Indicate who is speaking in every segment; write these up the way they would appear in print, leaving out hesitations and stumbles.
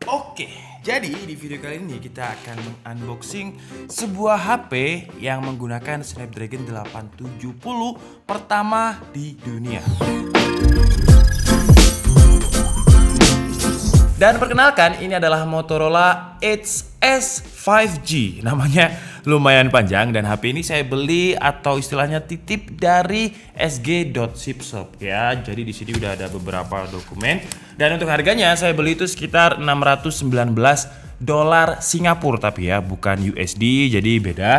Speaker 1: Oke, jadi di video kali ini kita akan mengunboxing sebuah HP yang menggunakan Snapdragon 870 pertama di dunia. Dan perkenalkan, ini adalah Motorola Edge S 5G. Namanya lumayan panjang dan HP ini saya beli atau istilahnya titip dari sg.zipshop ya. Jadi di sini udah ada beberapa dokumen dan untuk harganya saya beli itu sekitar $619 Singapura tapi ya, bukan USD, jadi beda.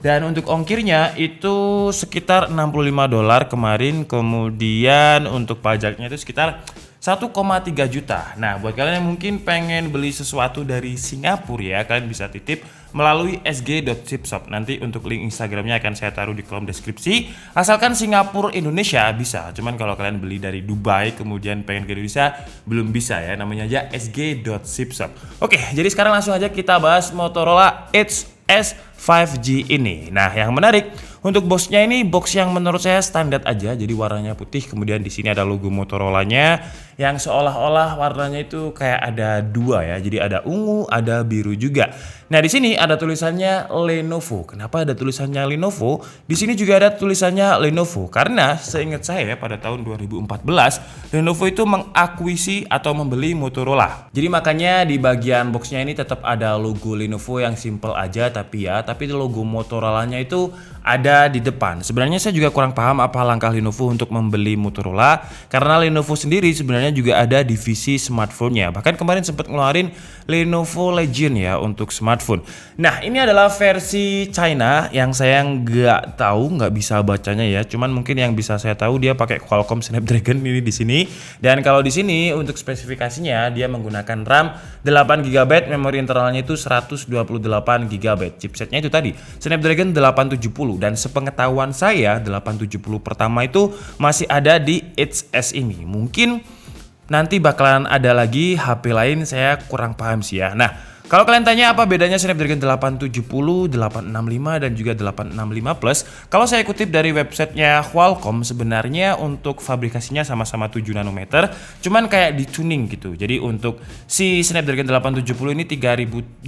Speaker 1: Dan untuk ongkirnya itu sekitar $65 kemarin, kemudian untuk pajaknya itu sekitar 1,3 juta. Nah, buat kalian yang mungkin pengen beli sesuatu dari Singapura ya, kalian bisa titip melalui sg.zipshop. Nanti untuk link Instagramnya akan saya taruh di kolom deskripsi. Asalkan Singapura Indonesia bisa. Cuman kalau kalian beli dari Dubai kemudian pengen ke Indonesia belum bisa ya. Namanya aja sg.zipshop. Oke, jadi sekarang langsung aja kita bahas Motorola Edge S 5G ini. Nah, yang menarik untuk boxnya ini box yang menurut saya standar aja, jadi warnanya putih. Kemudian di sini ada logo Motorola-nya yang seolah-olah warnanya itu kayak ada dua ya. Jadi ada ungu, ada biru juga. Nah, di sini ada tulisannya Lenovo. Kenapa ada tulisannya Lenovo? Di sini juga ada tulisannya Lenovo karena seingat saya pada tahun 2014 Lenovo itu mengakuisisi atau membeli Motorola. Jadi makanya di bagian boxnya ini tetap ada logo Lenovo yang simple aja tapi logo Motorola-nya itu ada di depan. Sebenarnya saya juga kurang paham apa langkah Lenovo untuk membeli Motorola karena Lenovo sendiri sebenarnya juga ada divisi smartphone-nya. Bahkan kemarin sempat ngeluarin Lenovo Legion ya untuk smartphone. Nah, ini adalah versi China yang saya nggak bisa bacanya ya. Cuman mungkin yang bisa saya tahu dia pakai Qualcomm Snapdragon ini di sini. Dan kalau di sini untuk spesifikasinya dia menggunakan RAM 8 GB, memori internalnya itu 128 GB. Chipsetnya itu tadi Snapdragon 870 dan sepengetahuan saya 870 pertama itu masih ada di Edge S ini. Mungkin nanti bakalan ada lagi HP lain, saya kurang paham sih ya. Nah, kalau kalian tanya apa bedanya Snapdragon 870, 865 dan juga 865 Plus, kalau saya kutip dari websitenya Qualcomm sebenarnya untuk fabrikasinya sama-sama 7 nanometer, cuman kayak di tuning gitu. Jadi untuk si Snapdragon 870 ini 3200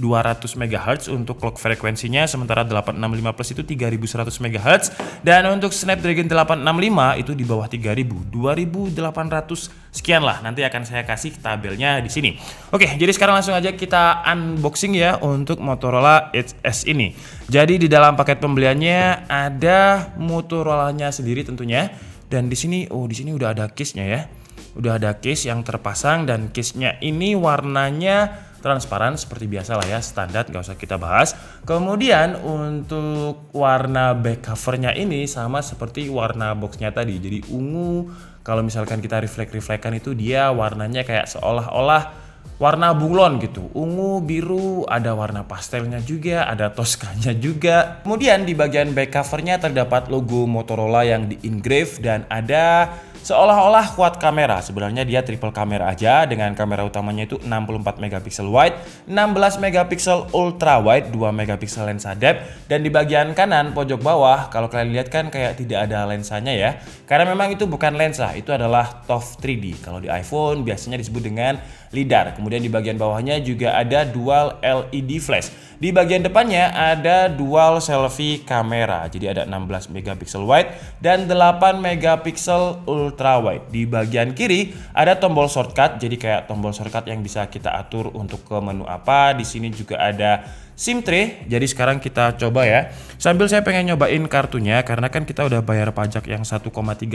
Speaker 1: MHz untuk clock frekuensinya, sementara 865 Plus itu 3100 MHz, dan untuk Snapdragon 865 itu di bawah 3000, 2800 sekian lah. Nanti akan saya kasih tabelnya di sini. Oke, jadi sekarang langsung aja kita unboxing ya untuk Motorola Edge S ini. Jadi di dalam paket pembeliannya ada Motorola-nya sendiri tentunya, dan di sini udah ada case-nya ya. Udah ada case yang terpasang dan case-nya ini warnanya transparan seperti biasa lah ya, standar, nggak usah kita bahas. Kemudian untuk warna back covernya ini sama seperti warna boxnya tadi, jadi ungu. Kalau misalkan kita reflek-reflekan itu dia warnanya kayak seolah-olah warna bunglon gitu, ungu, biru, ada warna pastelnya juga, ada toskanya juga. Kemudian di bagian back covernya terdapat logo Motorola yang di engrave dan ada seolah-olah quad kamera. Sebenarnya dia triple kamera aja dengan kamera utamanya itu 64 megapiksel wide, 16 megapiksel ultra wide, 2 megapiksel lensa depth, dan di bagian kanan pojok bawah kalau kalian lihat kan kayak tidak ada lensanya ya. Karena memang itu bukan lensa, itu adalah TOF 3D. Kalau di iPhone biasanya disebut dengan lidar. Kemudian di bagian bawahnya juga ada dual LED flash. Di bagian depannya ada dual selfie kamera. Jadi ada 16 megapiksel wide dan 8 megapiksel ultra wide. Di bagian kiri ada tombol shortcut. Jadi kayak tombol shortcut yang bisa kita atur untuk ke menu apa. Di sini juga ada SIM tray. Jadi sekarang kita coba ya. Sambil saya pengen nyobain kartunya karena kan kita udah bayar pajak yang 1,3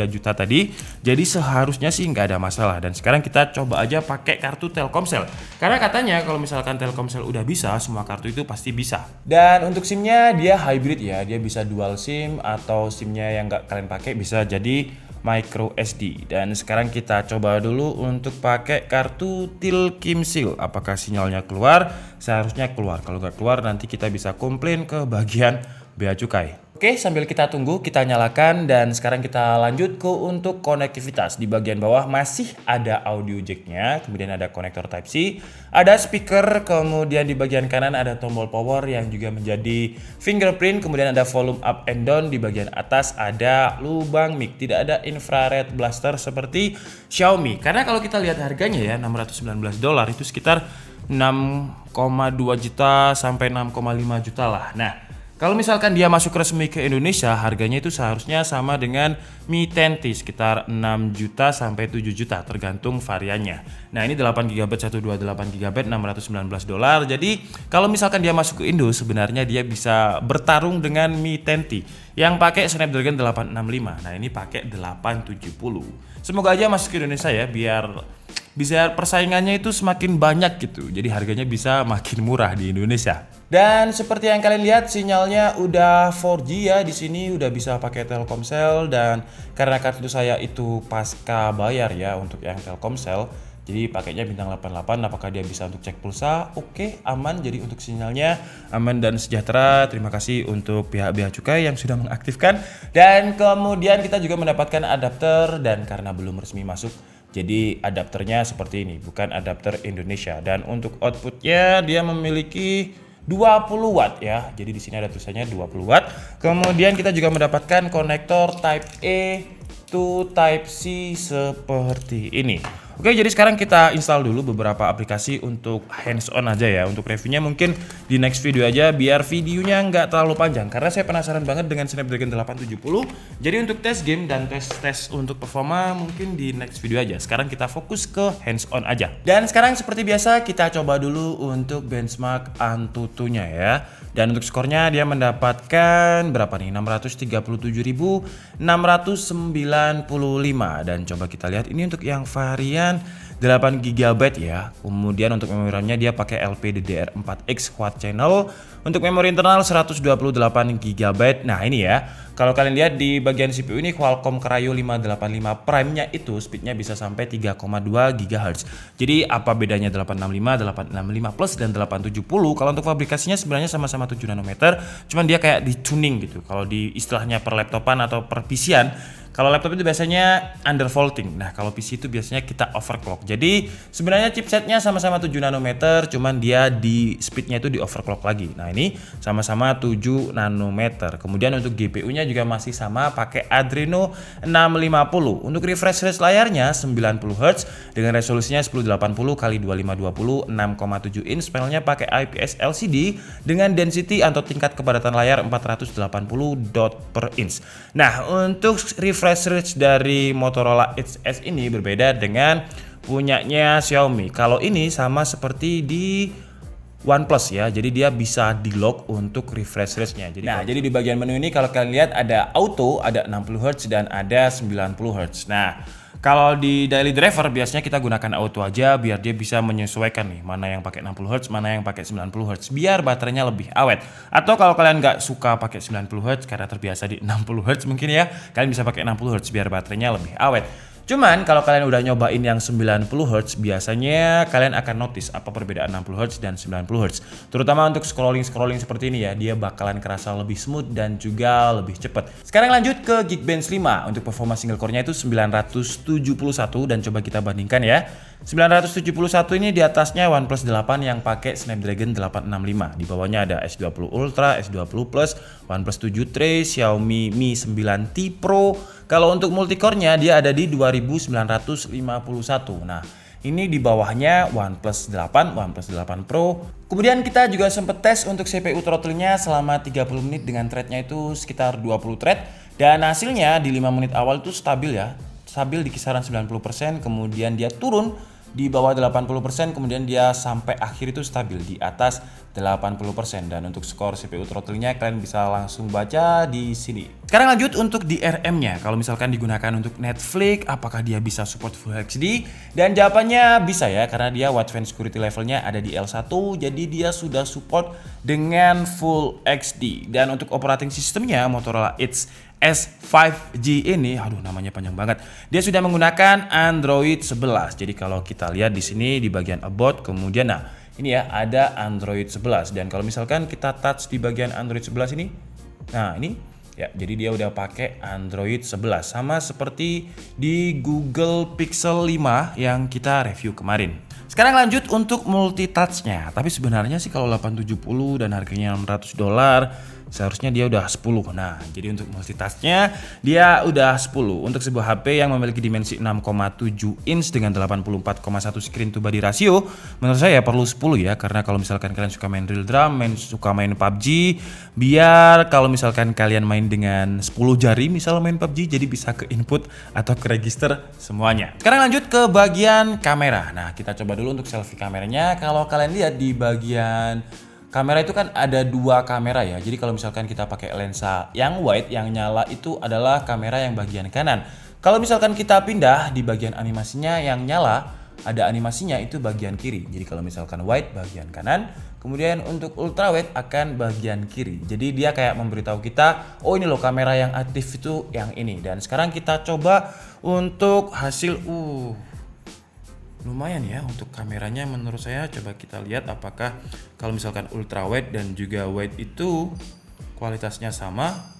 Speaker 1: juta tadi. Jadi seharusnya sih nggak ada masalah. Dan sekarang kita coba aja pakai kartu Telkomsel. Karena katanya kalau misalkan Telkomsel udah bisa, semua kartu itu pasti bisa. Dan untuk SIM-nya dia hybrid ya. Dia bisa dual SIM atau SIM-nya yang nggak kalian pakai bisa jadi micro SD. Dan sekarang kita coba dulu untuk pakai kartu Telkomsel. Apakah sinyalnya keluar? Seharusnya keluar. Kalau nggak keluar nanti kita bisa komplain ke bagian bea cukai. Oke, sambil kita tunggu, kita nyalakan dan sekarang kita lanjut ke untuk konektivitas. Di bagian bawah masih ada audio jack-nya, kemudian ada konektor Type-C, ada speaker, kemudian di bagian kanan ada tombol power yang juga menjadi fingerprint, kemudian ada volume up and down, di bagian atas ada lubang mic, tidak ada infrared blaster seperti Xiaomi. Karena kalau kita lihat harganya ya, $619 itu sekitar 6,2 juta sampai 6,5 juta lah. Nah, kalau misalkan dia masuk resmi ke Indonesia, harganya itu seharusnya sama dengan Mi 10T sekitar 6 juta sampai 7 juta tergantung variannya. Nah, ini 8GB 128GB $619. Jadi, kalau misalkan dia masuk ke Indo, sebenarnya dia bisa bertarung dengan Mi 10T yang pakai Snapdragon 865. Nah, ini pakai 870. Semoga aja masuk ke Indonesia ya, biar bisa persaingannya itu semakin banyak gitu. Jadi harganya bisa makin murah di Indonesia. Dan seperti yang kalian lihat, sinyalnya udah 4G ya, di sini udah bisa pakai Telkomsel. Dan karena kartu saya itu pasca bayar ya untuk yang Telkomsel, jadi pakainya bintang 88. Apakah dia bisa untuk cek pulsa? Oke, aman. Jadi untuk sinyalnya aman dan sejahtera. Terima kasih untuk pihak Bea Cukai yang sudah mengaktifkan. Dan kemudian kita juga mendapatkan adapter, dan karena belum resmi masuk, jadi adapternya seperti ini, bukan adapter Indonesia. Dan untuk outputnya dia memiliki 20 watt ya. Jadi di sini ada tulisannya 20 watt. Kemudian kita juga mendapatkan konektor Type A to Type C seperti ini. Oke, jadi sekarang kita install dulu beberapa aplikasi untuk hands on aja ya. Untuk reviewnya mungkin di next video aja, biar videonya nggak terlalu panjang, karena saya penasaran banget dengan Snapdragon 870. Jadi untuk tes game dan tes untuk performa mungkin di next video aja. Sekarang kita fokus ke hands on aja. Dan sekarang seperti biasa kita coba dulu untuk benchmark Antutu-nya ya. Dan untuk skornya dia mendapatkan berapa nih? 637.695. Dan coba kita lihat ini untuk yang varian 8GB ya. Kemudian untuk memori RAM-nya dia pakai LPDDR4X quad channel. Untuk memori internal 128GB. Nah, ini ya. Kalau kalian lihat di bagian CPU ini Qualcomm Kryo 585 Prime-nya itu speednya bisa sampai 3,2 GHz. Jadi apa bedanya 865, 865 Plus dan 870? Kalau untuk fabrikasinya sebenarnya sama-sama 7 nanometer, cuman dia kayak di tuning gitu. Kalau di istilahnya per laptopan atau per PC-an, kalau laptop itu biasanya undervolting. Nah, kalau PC itu biasanya kita overclock. Jadi sebenarnya chipsetnya sama-sama 7 nanometer, cuman dia di speednya itu di overclock lagi. Nah, ini sama-sama 7 nanometer. Kemudian untuk GPU-nya juga masih sama, pakai Adreno 650. Untuk refresh rate layarnya 90 Hz dengan resolusinya 1080 x 2520 6,7 inch. Panelnya pakai IPS LCD dengan density atau tingkat kepadatan layar 480 dot per inch. Nah, untuk refresh rate dari Motorola Edge S ini berbeda dengan punyanya Xiaomi. Kalau ini sama seperti di OnePlus ya, jadi dia bisa di lock untuk refresh rate-nya. Jadi di bagian menu ini kalau kalian lihat ada auto, ada 60 Hz dan ada 90 Hz. Nah, kalau di daily driver biasanya kita gunakan auto aja biar dia bisa menyesuaikan nih mana yang pakai 60 Hz, mana yang pakai 90 Hz biar baterainya lebih awet. Atau kalau kalian nggak suka pakai 90 Hz karena terbiasa di 60 Hz mungkin ya, kalian bisa pakai 60 Hz biar baterainya lebih awet. Cuman kalau kalian udah nyobain yang 90 Hz, biasanya kalian akan notice apa perbedaan 60 Hz dan 90 Hz. Terutama untuk scrolling seperti ini ya, dia bakalan kerasa lebih smooth dan juga lebih cepat. Sekarang lanjut ke Geekbench 5. Untuk performa single core-nya itu 971 dan coba kita bandingkan ya. 971 ini di atasnya OnePlus 8 yang pakai Snapdragon 865. Di bawahnya ada S20 Ultra, S20 Plus, OnePlus 7 T, Xiaomi Mi 9T Pro. Kalau untuk multicore-nya dia ada di 2951. Nah, ini di bawahnya OnePlus 8, OnePlus 8 Pro. Kemudian kita juga sempat tes untuk CPU throttling-nya selama 30 menit dengan thread-nya itu sekitar 20 thread. Dan hasilnya di 5 menit awal itu stabil ya. Stabil di kisaran 90%, kemudian dia turun di bawah 80%, kemudian dia sampai akhir itu stabil di atas 80%. Dan untuk skor CPU throttling-nya kalian bisa langsung baca di sini. Sekarang lanjut untuk DRM-nya. Kalau misalkan digunakan untuk Netflix, apakah dia bisa support Full HD? Dan jawabannya bisa ya, karena dia wideband security levelnya ada di L1, jadi dia sudah support dengan Full HD. Dan untuk operating sistemnya Motorola Edge S5G ini, aduh namanya panjang banget. Dia sudah menggunakan Android 11. Jadi kalau kita lihat di sini di bagian about, kemudian nah ini ya ada Android 11. Dan kalau misalkan kita touch di bagian Android 11 ini, nah ini ya, jadi dia udah pakai Android 11 sama seperti di Google Pixel 5 yang kita review kemarin. Sekarang lanjut untuk multitouch-nya. Tapi sebenarnya sih kalau 870 dan harganya $600, seharusnya dia udah 10. Nah, jadi untuk multitasknya dia udah 10. Untuk sebuah HP yang memiliki dimensi 6,7 inch dengan 84,1 screen to body ratio, menurut saya perlu 10 ya, karena kalau misalkan kalian suka main real drum, suka main PUBG, biar kalau misalkan kalian main dengan 10 jari misal main PUBG, jadi bisa ke input atau ke register semuanya. Sekarang lanjut ke bagian kamera. Nah, kita coba dulu untuk selfie kameranya. Kalau kalian lihat di bagian kamera itu kan ada 2 kamera ya. Jadi kalau misalkan kita pakai lensa yang wide, yang nyala itu adalah kamera yang bagian kanan. Kalau misalkan kita pindah di bagian animasinya yang nyala, ada animasinya itu bagian kiri. Jadi kalau misalkan wide bagian kanan, kemudian untuk ultra wide akan bagian kiri. Jadi dia kayak memberitahu kita, oh ini loh kamera yang aktif itu yang ini. Dan sekarang kita coba untuk hasil lumayan ya untuk kameranya menurut saya. Coba kita lihat apakah kalau misalkan ultra wide dan juga wide itu kualitasnya sama.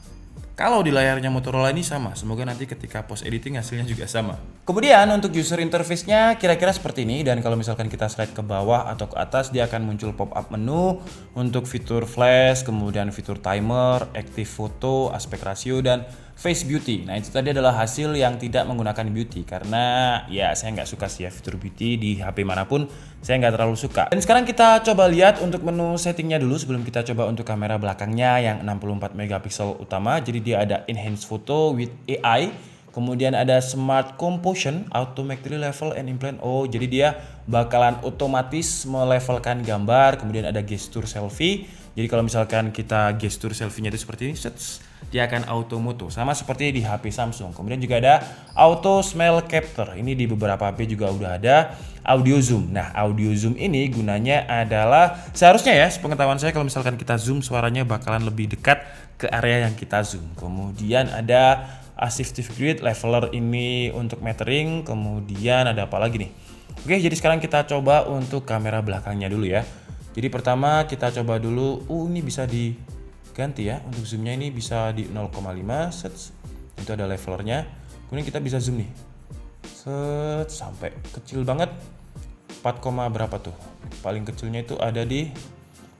Speaker 1: Kalau di layarnya Motorola ini sama, semoga nanti ketika post editing hasilnya juga sama. Kemudian untuk user interface-nya kira-kira seperti ini, dan kalau misalkan kita slide ke bawah atau ke atas dia akan muncul pop-up menu untuk fitur flash, kemudian fitur timer, active photo, aspect ratio, dan face beauty. Nah itu tadi adalah hasil yang tidak menggunakan beauty, karena ya saya nggak suka sih ya fitur beauty di HP manapun, saya nggak terlalu suka. Dan sekarang kita coba lihat untuk menu settingnya dulu sebelum kita coba untuk kamera belakangnya yang 64 megapiksel utama. Jadi dia ada enhance photo with AI, kemudian ada smart composition, automatically level and implant. Oh jadi dia bakalan otomatis melevelkan gambar. Kemudian ada gesture selfie. Jadi kalau misalkan kita gesture selfie-nya itu seperti ini, dia akan auto moto, sama seperti di HP Samsung. Kemudian juga ada auto smell capture. Ini di beberapa HP juga udah ada. Audio zoom. Nah, audio zoom ini gunanya adalah seharusnya ya, sepengetahuan saya kalau misalkan kita zoom suaranya bakalan lebih dekat ke area yang kita zoom. Kemudian ada assistive grid leveler ini untuk metering. Kemudian ada apa lagi nih? Oke, jadi sekarang kita coba untuk kamera belakangnya dulu ya. Jadi pertama kita coba dulu, ini bisa diganti ya. Untuk zoomnya ini bisa di 0,5 itu ada levelernya. Kemudian kita bisa zoom nih sampai kecil banget, 4, berapa tuh, paling kecilnya itu ada di,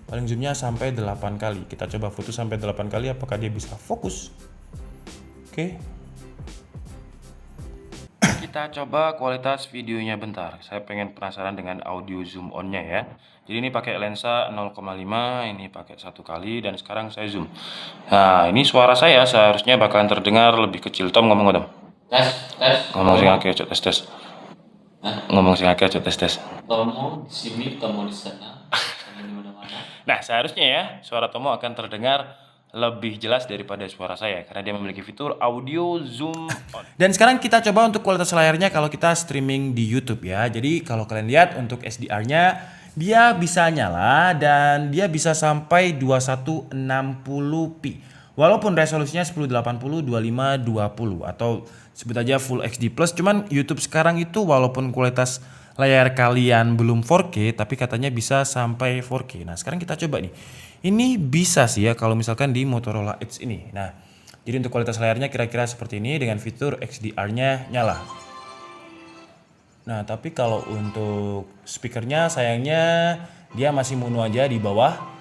Speaker 1: paling zoomnya sampai 8 kali. Kita coba foto sampai 8 kali, apakah dia bisa fokus. Oke, kita coba kualitas videonya bentar. Saya pengen penasaran dengan audio zoom on nya ya. Jadi ini pakai lensa 0,5, ini pakai 1 kali, dan sekarang saya zoom. Nah ini suara saya seharusnya bakalan terdengar lebih kecil. Tom ngomong Tom.
Speaker 2: Tes.
Speaker 1: Ngomong sing akeh aja tes. Ngomong sing akeh aja tes.
Speaker 2: Tomo di sini, Tomo di sana, di mana-mana.
Speaker 1: Nah seharusnya ya suara Tomo akan terdengar lebih jelas daripada suara saya karena dia memiliki fitur audio zoom on. Dan sekarang kita coba untuk kualitas layarnya kalau kita streaming di YouTube ya. Jadi kalau kalian lihat untuk SDR-nya dia bisa nyala dan dia bisa sampai 2160p. Walaupun resolusinya 1080 2520 atau sebut aja Full HD Plus. Cuman YouTube sekarang itu walaupun kualitas layar kalian belum 4K tapi katanya bisa sampai 4K. Nah, sekarang kita coba nih. Ini bisa sih ya kalau misalkan di Motorola Edge ini. Nah, jadi untuk kualitas layarnya kira-kira seperti ini dengan fitur XDR-nya nyala. Nah, tapi kalau untuk speakernya sayangnya dia masih mono aja di bawah.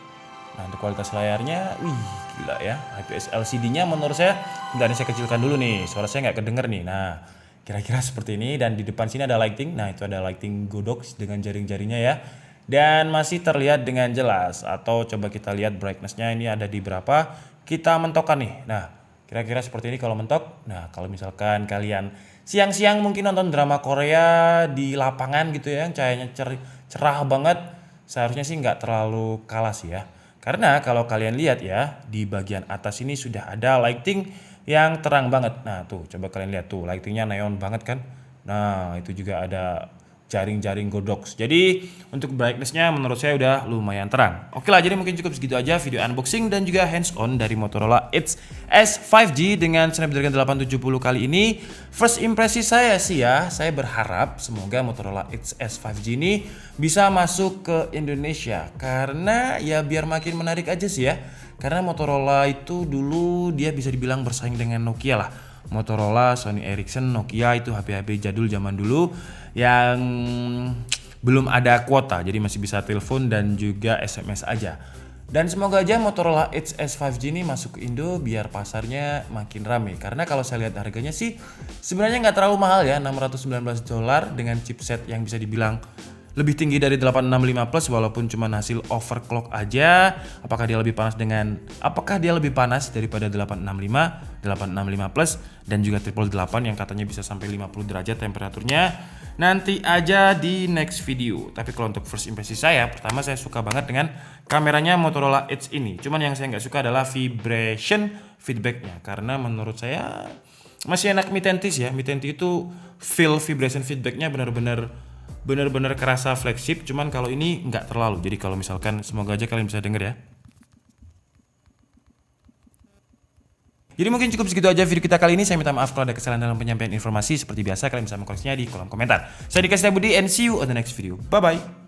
Speaker 1: Nah, untuk kualitas layarnya, gila ya. IPS LCD-nya menurut saya, bentar ini saya kecilkan dulu nih. Suara saya nggak kedenger nih. Nah, kira-kira seperti ini. Dan di depan sini ada lighting. Nah, itu ada lighting Godox dengan jaring-jaringnya ya. Dan masih terlihat dengan jelas. Atau coba kita lihat brightness-nya ini ada di berapa. Kita mentokkan nih. Nah, kira-kira seperti ini kalau mentok. Nah, kalau misalkan kalian siang-siang mungkin nonton drama Korea di lapangan gitu ya, yang cahayanya cerah banget, seharusnya sih nggak terlalu kalah sih ya. Karena kalau kalian lihat ya, di bagian atas ini sudah ada lighting yang terang banget. Nah tuh, coba kalian lihat tuh, lightingnya neon banget kan. Nah itu juga ada jaring-jaring Godox. Jadi untuk brightness-nya menurut saya udah lumayan terang. Oke lah, jadi mungkin cukup segitu aja video unboxing dan juga hands-on dari Motorola Edge S 5G dengan Snapdragon 870 kali ini. First impresi saya sih ya, saya berharap semoga Motorola Edge S 5G ini bisa masuk ke Indonesia. Karena ya biar makin menarik aja sih ya. Karena Motorola itu dulu dia bisa dibilang bersaing dengan Nokia lah. Motorola, Sony Ericsson, Nokia itu HP-HP jadul zaman dulu yang belum ada kuota, jadi masih bisa telepon dan juga SMS aja. Dan semoga aja Motorola Edge S 5G ini masuk ke Indo biar pasarnya makin rame. Karena kalau saya lihat harganya sih sebenarnya nggak terlalu mahal ya, $619 dengan chipset yang bisa dibilang lebih tinggi dari 865 Plus walaupun cuma hasil overclock aja. Apakah dia lebih panas daripada 865 Plus dan juga triple 8 yang katanya bisa sampai 50 derajat temperaturnya? Nanti aja di next video. Tapi kalau untuk first impression saya, pertama saya suka banget dengan kameranya Motorola Edge ini. Cuman yang saya nggak suka adalah vibration feedbacknya, karena menurut saya masih enak Mi 10T ya. Mi 10T itu feel vibration feedbacknya benar-benar kerasa flagship. Cuman kalau ini nggak terlalu. Jadi kalau misalkan, semoga aja kalian bisa denger ya. Jadi mungkin cukup segitu aja video kita kali ini. Saya minta maaf kalau ada kesalahan dalam penyampaian informasi. Seperti biasa kalian bisa mengkoreksinya di kolom komentar. Saya Dika Setia Budi and see you on the next video. Bye bye.